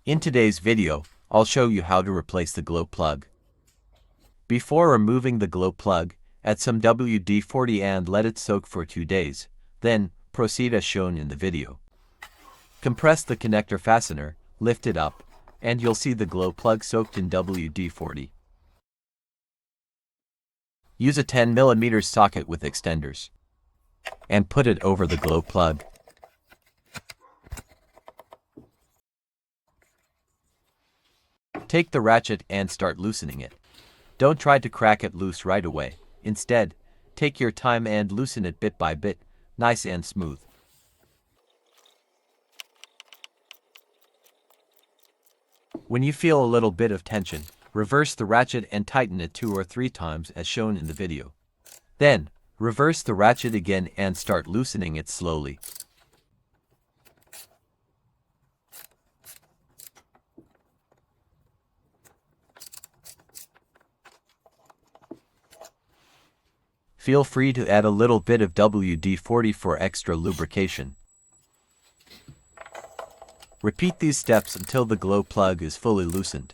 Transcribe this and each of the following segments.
In today's video, I'll show you how to replace the glow plug. Before removing the glow plug, add some WD-40 and let it soak for 2 days. Then, proceed as shown in the video. Compress the connector fastener, lift it up, and you'll see the glow plug soaked in WD-40. Use a 10mm socket with extenders and put it over the glow plug. Take the ratchet and start loosening it. Don't try to crack it loose right away. Instead, take your time and loosen it bit by bit, nice and smooth. When you feel a little bit of tension, reverse the ratchet and tighten it 2 or 3 times as shown in the video. Then, reverse the ratchet again and start loosening it slowly. Feel free to add a little bit of WD-40 for extra lubrication. Repeat these steps until the glow plug is fully loosened.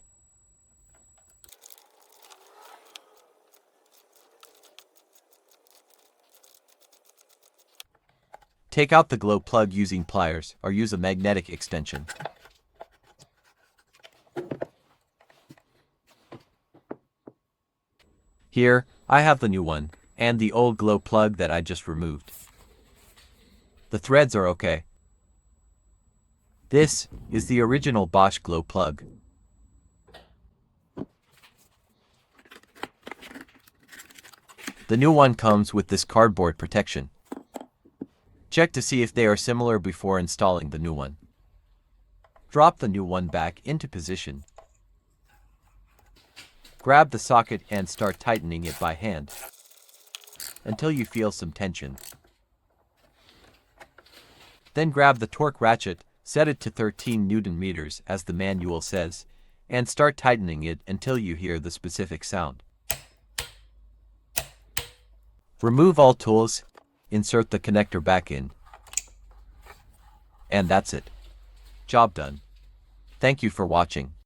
Take out the glow plug using pliers or use a magnetic extension. Here, I have the new one and the old glow plug that I just removed. The threads are okay. This is the original Bosch glow plug. The new one comes with this cardboard protection. Check to see if they are similar before installing the new one. Drop the new one back into position. Grab the socket and start tightening it by hand until you feel some tension. Then grab the torque ratchet, set it to 13 Newton meters as the manual says, and start tightening it until you hear the specific sound. Remove all tools, insert the connector back in, and that's it. Job done. Thank you for watching.